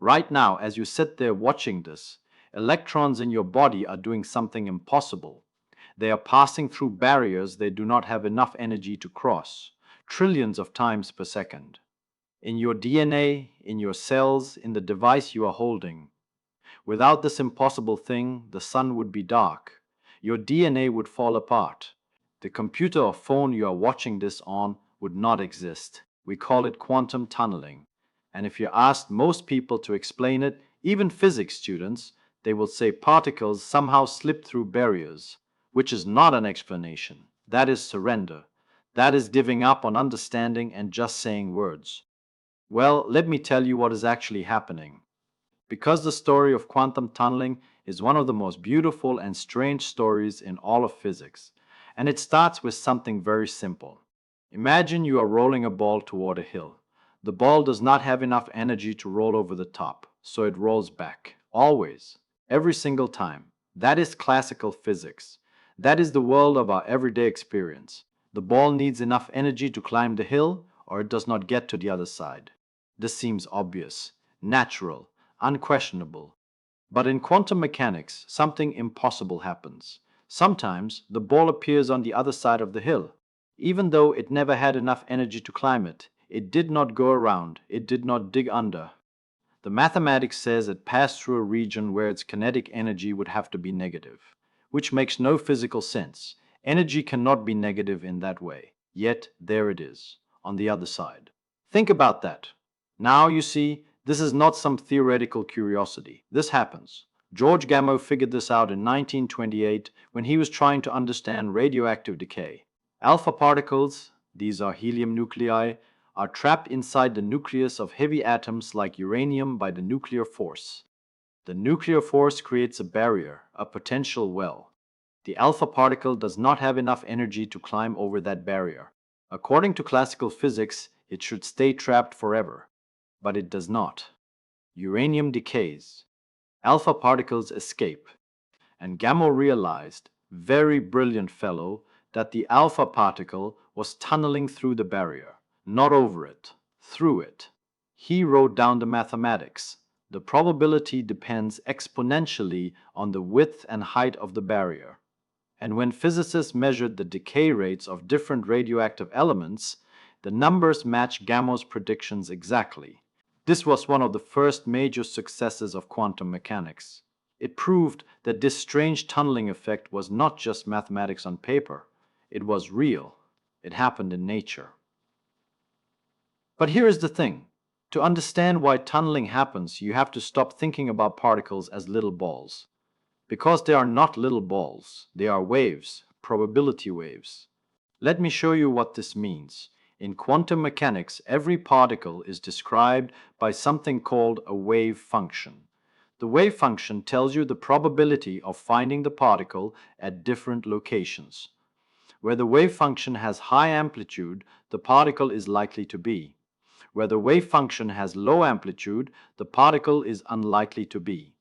Right now, as you sit there watching this, electrons in your body are doing something impossible. They are passing through barriers they do not have enough energy to cross, trillions of times per second. In your DNA, in your cells, in the device you are holding. Without this impossible thing, the sun would be dark. Your DNA would fall apart. The computer or phone you are watching this on would not exist. We call it quantum tunneling. And if you asked most people to explain it, even physics students, they will say particles somehow slip through barriers, which is not an explanation. That is surrender. That is giving up on understanding and just saying words. Well, let me tell you what is actually happening. Because the story of quantum tunneling is one of the most beautiful and strange stories in all of physics, and it starts with something very simple. Imagine you are rolling a ball toward a hill. The ball does not have enough energy to roll over the top, so it rolls back. Always. Every single time. That is classical physics. That is the world of our everyday experience. The ball needs enough energy to climb the hill, or it does not get to the other side. This seems obvious, natural, unquestionable. But in quantum mechanics, something impossible happens. Sometimes the ball appears on the other side of the hill. Even though it never had enough energy to climb it, it did not go around, it did not dig under. The mathematics says it passed through a region where its kinetic energy would have to be negative, which makes no physical sense. Energy cannot be negative in that way. Yet there it is, on the other side. Think about that. Now you see, this is not some theoretical curiosity. This happens. George Gamow figured this out in 1928 when he was trying to understand radioactive decay. Alpha particles, these are helium nuclei, are trapped inside the nucleus of heavy atoms like uranium by the nuclear force. The nuclear force creates a barrier, a potential well. The alpha particle does not have enough energy to climb over that barrier. According to classical physics, it should stay trapped forever. But it does not. Uranium decays. Alpha particles escape. And Gamow realized, very brilliant fellow, that the alpha particle was tunneling through the barrier, not over it, through it. He wrote down the mathematics. The probability depends exponentially on the width and height of the barrier. And when physicists measured the decay rates of different radioactive elements, the numbers matched Gamow's predictions exactly. This was one of the first major successes of quantum mechanics. It proved that this strange tunneling effect was not just mathematics on paper. It was real. It happened in nature. But here is the thing. To understand why tunneling happens, you have to stop thinking about particles as little balls. Because they are not little balls. They are waves, probability waves. Let me show you what this means. In quantum mechanics, every particle is described by something called a wave function. The wave function tells you the probability of finding the particle at different locations. Where the wave function has high amplitude, the particle is likely to be. Where the wave function has low amplitude, the particle is unlikely to be.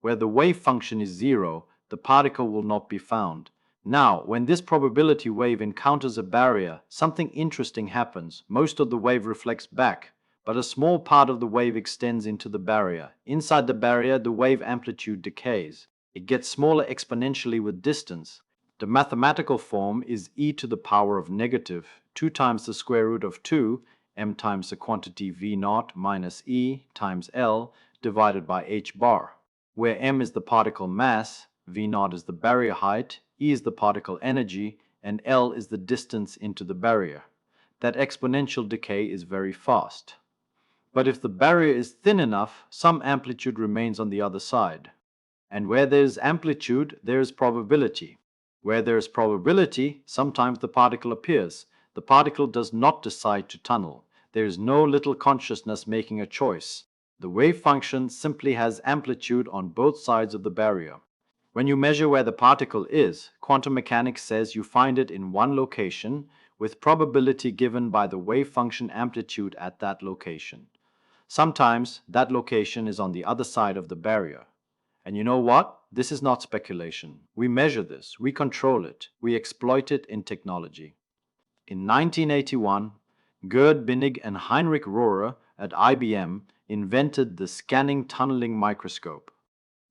Where the wave function is zero, the particle will not be found. Now, when this probability wave encounters a barrier, something interesting happens. Most of the wave reflects back, but a small part of the wave extends into the barrier. Inside the barrier, the wave amplitude decays. It gets smaller exponentially with distance. The mathematical form is e to the power of negative 2 times the square root of 2, m times the quantity v naught minus e times L divided by h bar, where m is the particle mass, v naught is the barrier height, e is the particle energy, and L is the distance into the barrier. That exponential decay is very fast. But if the barrier is thin enough, some amplitude remains on the other side. And where there is amplitude, there is probability. Where there is probability, sometimes the particle appears. The particle does not decide to tunnel. There is no little consciousness making a choice. The wave function simply has amplitude on both sides of the barrier. When you measure where the particle is, quantum mechanics says you find it in one location, with probability given by the wave function amplitude at that location. Sometimes that location is on the other side of the barrier. And you know what? This is not speculation. We measure this, we control it, we exploit it in technology. In 1981, Gerd Binnig and Heinrich Rohrer at IBM invented the scanning tunneling microscope.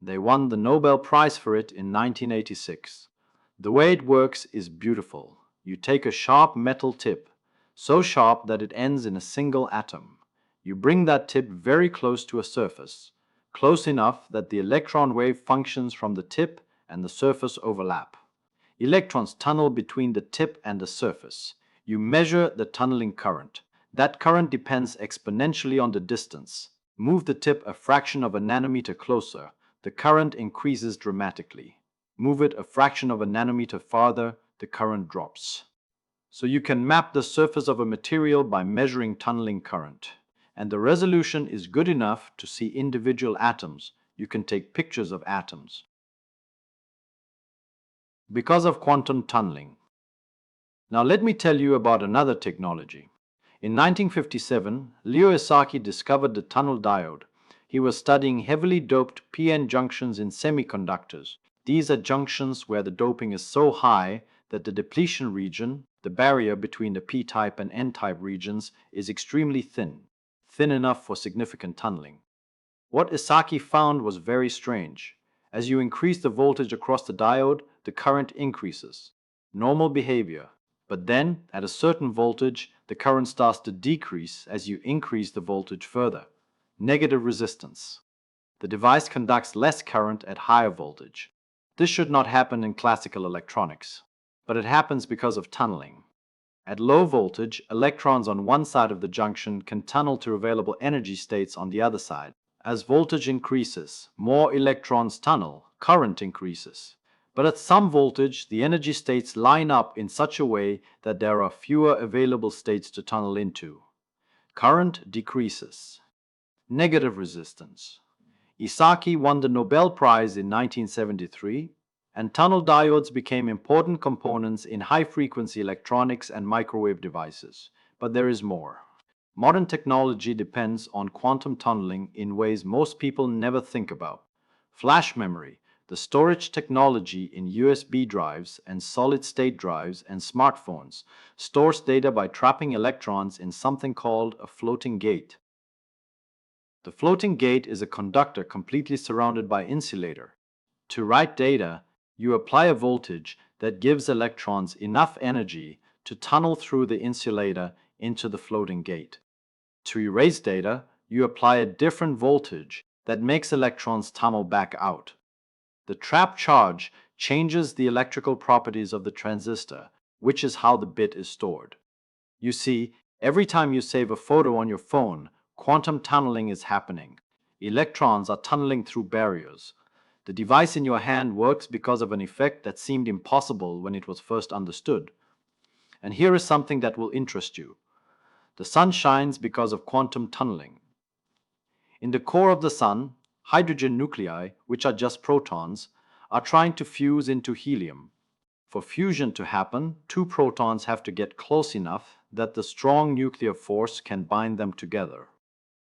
They won the Nobel Prize for it in 1986. The way it works is beautiful. You take a sharp metal tip, so sharp that it ends in a single atom. You bring that tip very close to a surface, close enough that the electron wave functions from the tip and the surface overlap. Electrons tunnel between the tip and the surface. You measure the tunneling current. That current depends exponentially on the distance. Move the tip a fraction of a nanometer closer, the current increases dramatically. Move it a fraction of a nanometer farther, the current drops. So you can map the surface of a material by measuring tunneling current. And the resolution is good enough to see individual atoms. You can take pictures of atoms. Because of quantum tunneling. Now let me tell you about another technology. In 1957, Leo Esaki discovered the tunnel diode. He was studying heavily doped p-n junctions in semiconductors. These are junctions where the doping is so high that the depletion region, the barrier between the p-type and n-type regions, is extremely thin, thin enough for significant tunneling. What Esaki found was very strange. As you increase the voltage across the diode, the current increases. Normal behavior. But then, at a certain voltage, the current starts to decrease as you increase the voltage further. Negative resistance. The device conducts less current at higher voltage. This should not happen in classical electronics, but it happens because of tunneling. At low voltage, electrons on one side of the junction can tunnel to available energy states on the other side. As voltage increases, more electrons tunnel, current increases. But at some voltage, the energy states line up in such a way that there are fewer available states to tunnel into. Current decreases. Negative resistance. Esaki won the Nobel Prize in 1973, and tunnel diodes became important components in high-frequency electronics and microwave devices. But there is more. Modern technology depends on quantum tunneling in ways most people never think about. Flash memory, the storage technology in USB drives and solid-state drives and smartphones, stores data by trapping electrons in something called a floating gate. The floating gate is a conductor completely surrounded by insulator. To write data, you apply a voltage that gives electrons enough energy to tunnel through the insulator into the floating gate. To erase data, you apply a different voltage that makes electrons tunnel back out. The trapped charge changes the electrical properties of the transistor, which is how the bit is stored. You see, every time you save a photo on your phone, quantum tunneling is happening. Electrons are tunneling through barriers. The device in your hand works because of an effect that seemed impossible when it was first understood. And here is something that will interest you. The sun shines because of quantum tunneling. In the core of the sun, hydrogen nuclei, which are just protons, are trying to fuse into helium. For fusion to happen, two protons have to get close enough that the strong nuclear force can bind them together.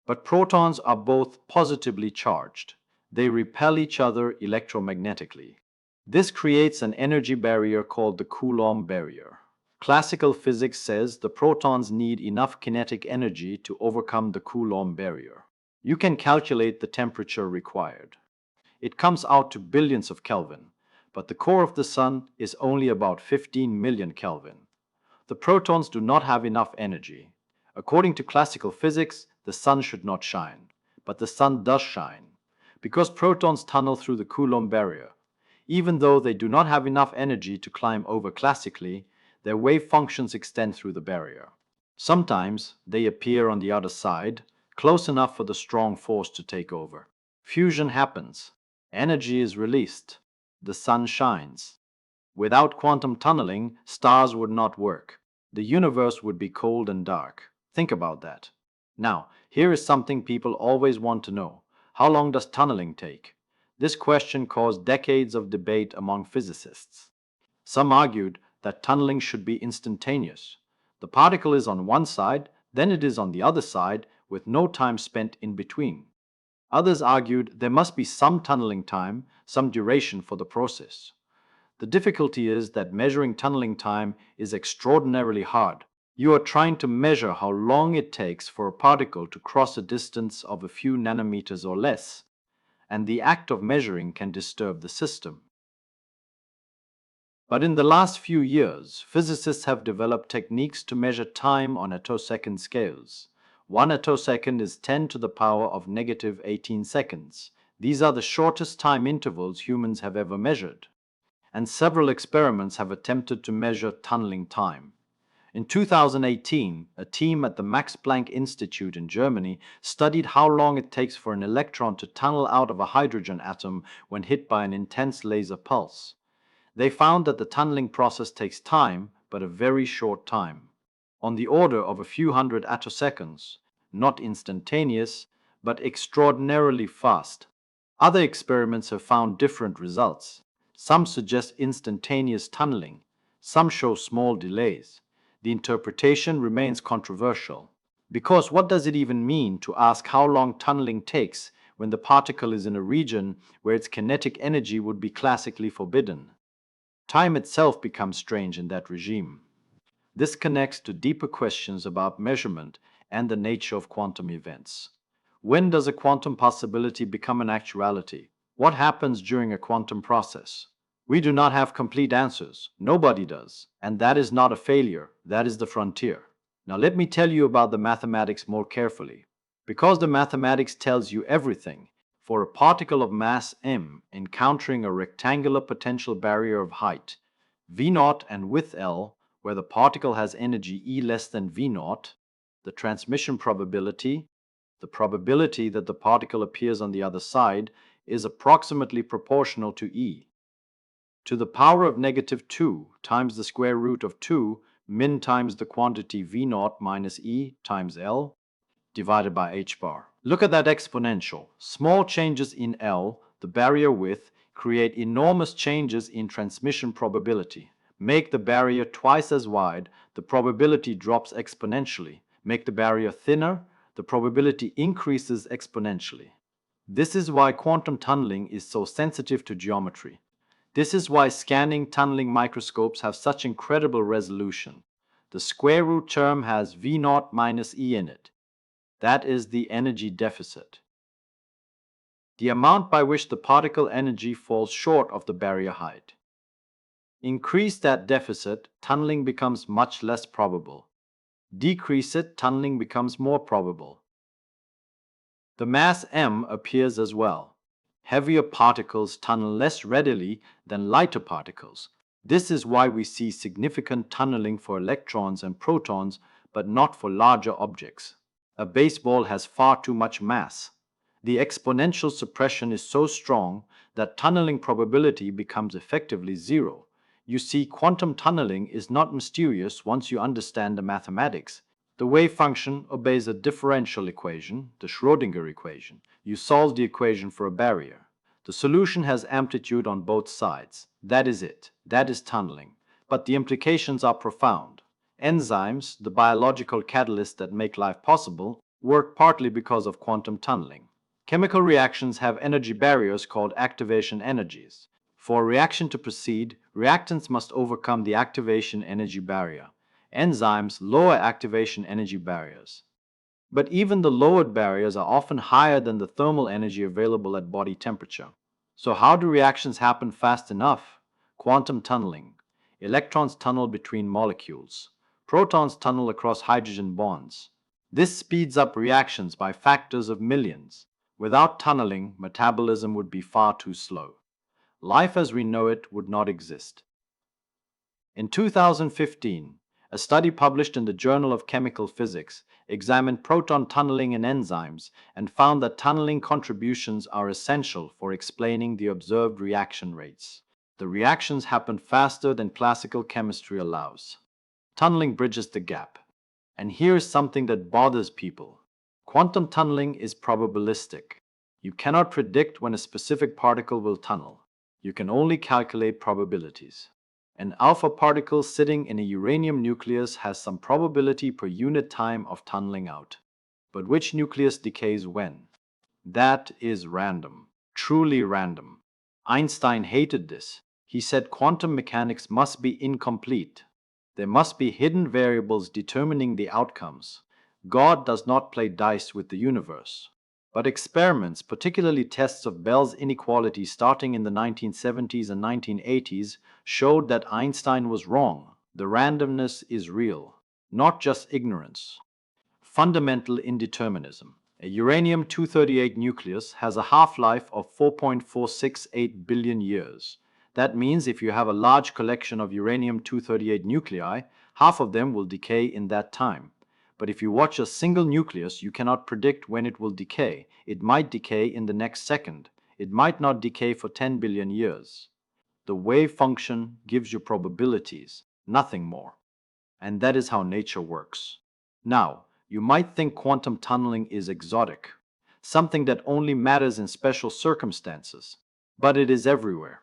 But protons are both positively charged. They repel each other electromagnetically. This creates an energy barrier called the Coulomb barrier. Classical physics says the protons need enough kinetic energy to overcome the Coulomb barrier. You can calculate the temperature required. It comes out to billions of Kelvin, but the core of the sun is only about 15 million Kelvin. The protons do not have enough energy. According to classical physics, the sun should not shine, but the sun does shine, because protons tunnel through the Coulomb barrier. Even though they do not have enough energy to climb over classically, their wave functions extend through the barrier. Sometimes they appear on the other side, close enough for the strong force to take over. Fusion happens. Energy is released. The sun shines. Without quantum tunneling, stars would not work. The universe would be cold and dark. Think about that. Now, here is something people always want to know. How long does tunneling take? This question caused decades of debate among physicists. Some argued that tunneling should be instantaneous. The particle is on one side, then it is on the other side, with no time spent in between. Others argued there must be some tunneling time, some duration for the process. The difficulty is that measuring tunneling time is extraordinarily hard. You are trying to measure how long it takes for a particle to cross a distance of a few nanometers or less, and the act of measuring can disturb the system. But in the last few years, physicists have developed techniques to measure time on attosecond scales. One attosecond is 10 to the power of negative 18 seconds. These are the shortest time intervals humans have ever measured, and several experiments have attempted to measure tunneling time. In 2018, a team at the Max Planck Institute in Germany studied how long it takes for an electron to tunnel out of a hydrogen atom when hit by an intense laser pulse. They found that the tunneling process takes time, but a very short time, on the order of a few hundred attoseconds, not instantaneous, but extraordinarily fast. Other experiments have found different results. Some suggest instantaneous tunneling, some show small delays. The interpretation remains controversial. Because what does it even mean to ask how long tunneling takes when the particle is in a region where its kinetic energy would be classically forbidden? Time itself becomes strange in that regime. This connects to deeper questions about measurement and the nature of quantum events. When does a quantum possibility become an actuality? What happens during a quantum process? We do not have complete answers. Nobody does. And that is not a failure. That is the frontier. Now let me tell you about the mathematics more carefully. Because the mathematics tells you everything, for a particle of mass m encountering a rectangular potential barrier of height v0 and width L, where the particle has energy E less than v0, the transmission probability, the probability that the particle appears on the other side, is approximately proportional to E to the power of negative 2 times the square root of 2 min times the quantity v0 minus E times L divided by h bar. Look at that exponential. Small changes in L, the barrier width, create enormous changes in transmission probability. Make the barrier twice as wide, the probability drops exponentially. Make the barrier thinner, the probability increases exponentially. This is why quantum tunneling is so sensitive to geometry. This is why scanning tunneling microscopes have such incredible resolution. The square root term has v0 minus E in it. That is the energy deficit, the amount by which the particle energy falls short of the barrier height. Increase that deficit, tunneling becomes much less probable. Decrease it, tunneling becomes more probable. The mass m appears as well. Heavier particles tunnel less readily than lighter particles. This is why we see significant tunneling for electrons and protons, but not for larger objects. A baseball has far too much mass. The exponential suppression is so strong that tunneling probability becomes effectively zero. You see, quantum tunneling is not mysterious once you understand the mathematics. The wave function obeys a differential equation, the Schrödinger equation. You solve the equation for a barrier. The solution has amplitude on both sides. That is it. That is tunneling. But the implications are profound. Enzymes, the biological catalysts that make life possible, work partly because of quantum tunneling. Chemical reactions have energy barriers called activation energies. For a reaction to proceed, reactants must overcome the activation energy barrier. Enzymes lower activation energy barriers. But even the lowered barriers are often higher than the thermal energy available at body temperature. So how do reactions happen fast enough? Quantum tunneling. Electrons tunnel between molecules. Protons tunnel across hydrogen bonds. This speeds up reactions by factors of millions. Without tunneling, metabolism would be far too slow. Life as we know it would not exist. In 2015, a study published in the Journal of Chemical Physics examined proton tunneling in enzymes and found that tunneling contributions are essential for explaining the observed reaction rates. The reactions happen faster than classical chemistry allows. Tunneling bridges the gap. And here's something that bothers people. Quantum tunneling is probabilistic. You cannot predict when a specific particle will tunnel. You can only calculate probabilities. An alpha particle sitting in a uranium nucleus has some probability per unit time of tunneling out. But which nucleus decays when? That is random. Truly random. Einstein hated this. He said quantum mechanics must be incomplete. There must be hidden variables determining the outcomes. God does not play dice with the universe. But experiments, particularly tests of Bell's inequality starting in the 1970s and 1980s, showed that Einstein was wrong. The randomness is real, not just ignorance. Fundamental indeterminism. A uranium 238 nucleus has a half-life of 4.468 billion years. That means if you have a large collection of uranium 238 nuclei, half of them will decay in that time. But if you watch a single nucleus, you cannot predict when it will decay. It might decay in the next second. It might not decay for 10 billion years. The wave function gives you probabilities, nothing more. And that is how nature works. Now, you might think quantum tunneling is exotic, something that only matters in special circumstances, but it is everywhere.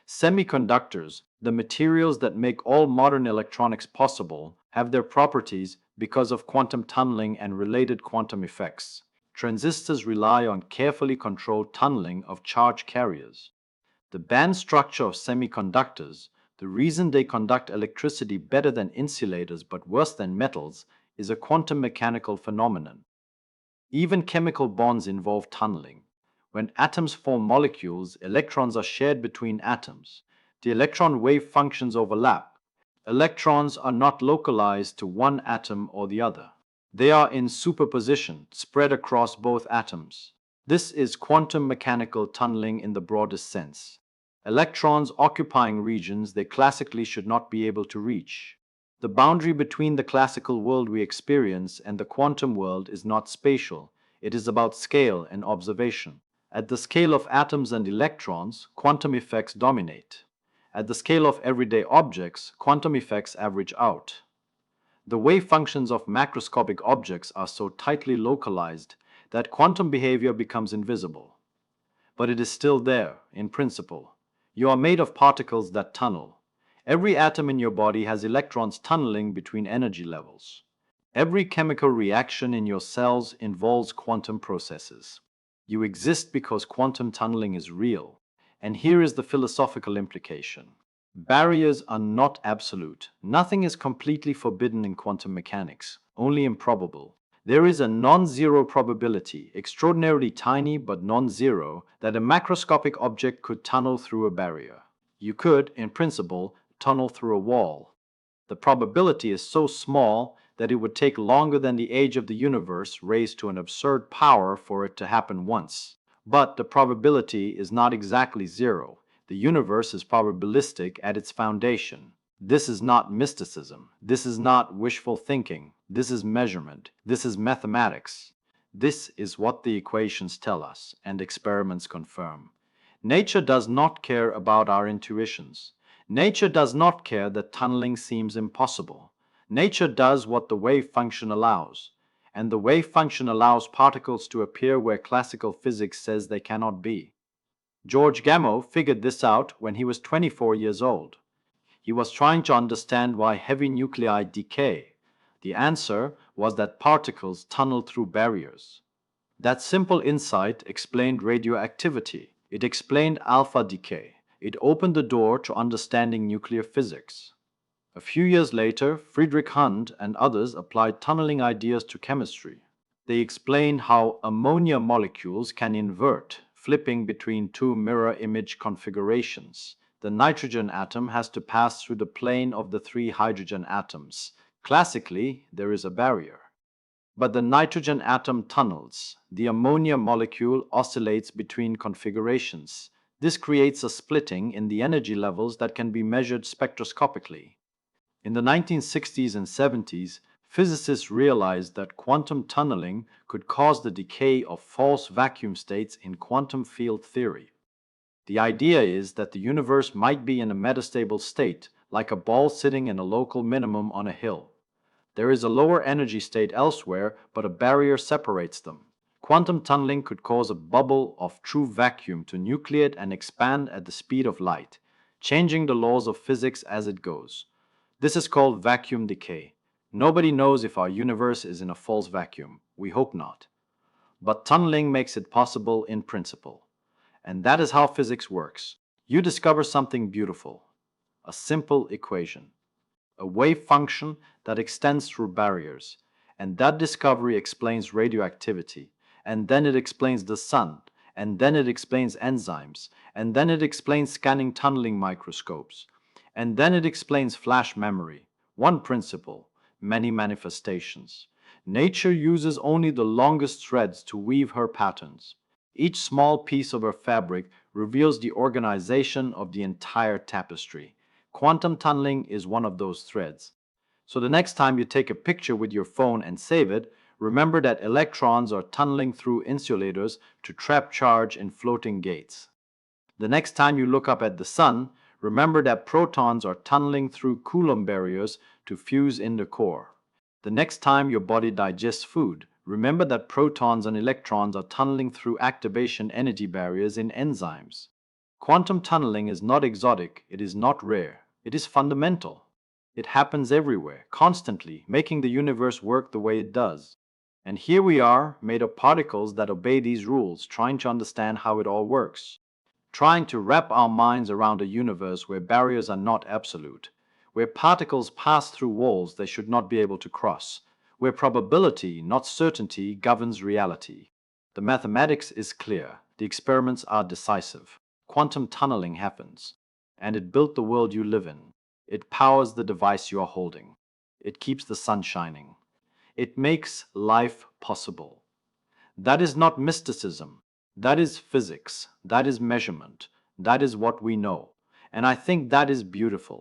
Semiconductors, the materials that make all modern electronics possible, have their properties because of quantum tunneling and related quantum effects. Transistors rely on carefully controlled tunneling of charge carriers. The band structure of semiconductors, the reason they conduct electricity better than insulators but worse than metals, is a quantum mechanical phenomenon. Even chemical bonds involve tunneling. When atoms form molecules, electrons are shared between atoms. The electron wave functions overlap. Electrons are not localized to one atom or the other. They are in superposition, spread across both atoms. This is quantum mechanical tunneling in the broadest sense. Electrons occupying regions they classically should not be able to reach. The boundary between the classical world we experience and the quantum world is not spatial, it is about scale and observation. At the scale of atoms and electrons, quantum effects dominate. At the scale of everyday objects, quantum effects average out. The wave functions of macroscopic objects are so tightly localized that quantum behavior becomes invisible. But it is still there, in principle. You are made of particles that tunnel. Every atom in your body has electrons tunneling between energy levels. Every chemical reaction in your cells involves quantum processes. You exist because quantum tunneling is real. And here is the philosophical implication. Barriers are not absolute. Nothing is completely forbidden in quantum mechanics, only improbable. There is a non-zero probability, extraordinarily tiny but non-zero, that a macroscopic object could tunnel through a barrier. You could, in principle, tunnel through a wall. The probability is so small that it would take longer than the age of the universe raised to an absurd power for it to happen once. But the probability is not exactly zero. The universe is probabilistic at its foundation. This is not mysticism. This is not wishful thinking. This is measurement. This is mathematics. This is what the equations tell us, and experiments confirm. Nature does not care about our intuitions. Nature does not care that tunneling seems impossible. Nature does what the wave function allows, and the wave function allows particles to appear where classical physics says they cannot be. George Gamow figured this out when he was 24 years old. He was trying to understand why heavy nuclei decay. The answer was that particles tunnel through barriers. That simple insight explained radioactivity. It explained alpha decay. It opened the door to understanding nuclear physics. A few years later, Friedrich Hund and others applied tunneling ideas to chemistry. They explained how ammonia molecules can invert, flipping between two mirror image configurations. The nitrogen atom has to pass through the plane of the three hydrogen atoms. Classically, there is a barrier. But the nitrogen atom tunnels. The ammonia molecule oscillates between configurations. This creates a splitting in the energy levels that can be measured spectroscopically. In the 1960s and 70s, physicists realized that quantum tunneling could cause the decay of false vacuum states in quantum field theory. The idea is that the universe might be in a metastable state, like a ball sitting in a local minimum on a hill. There is a lower energy state elsewhere, but a barrier separates them. Quantum tunneling could cause a bubble of true vacuum to nucleate and expand at the speed of light, changing the laws of physics as it goes. This is called vacuum decay. Nobody knows if our universe is in a false vacuum. We hope not. But tunneling makes it possible in principle. And that is how physics works. You discover something beautiful, a simple equation. a wave function that extends through barriers. And that discovery explains radioactivity. And then it explains the sun. And then it explains enzymes. And then it explains scanning tunneling microscopes. And then it explains flash memory. One principle, many manifestations. Nature uses only the longest threads to weave her patterns. Each small piece of her fabric reveals the organization of the entire tapestry. Quantum tunneling is one of those threads. So the next time you take a picture with your phone and save it, remember that electrons are tunneling through insulators to trap charge in floating gates. The next time you look up at the sun, remember that protons are tunneling through Coulomb barriers to fuse in the core. The next time your body digests food, remember that protons and electrons are tunneling through activation energy barriers in enzymes. Quantum tunneling is not exotic, it is not rare, it is fundamental. It happens everywhere, constantly, making the universe work the way it does. And here we are, made of particles that obey these rules, trying to understand how it all works. Trying to wrap our minds around a universe where barriers are not absolute, where particles pass through walls they should not be able to cross, where probability, not certainty, governs reality. The mathematics is clear, the experiments are decisive. Quantum tunneling happens, and it built the world you live in. It powers the device you are holding. It keeps the sun shining. It makes life possible. That is not mysticism. That is physics. That is measurement. That is what we know. And I think that is beautiful.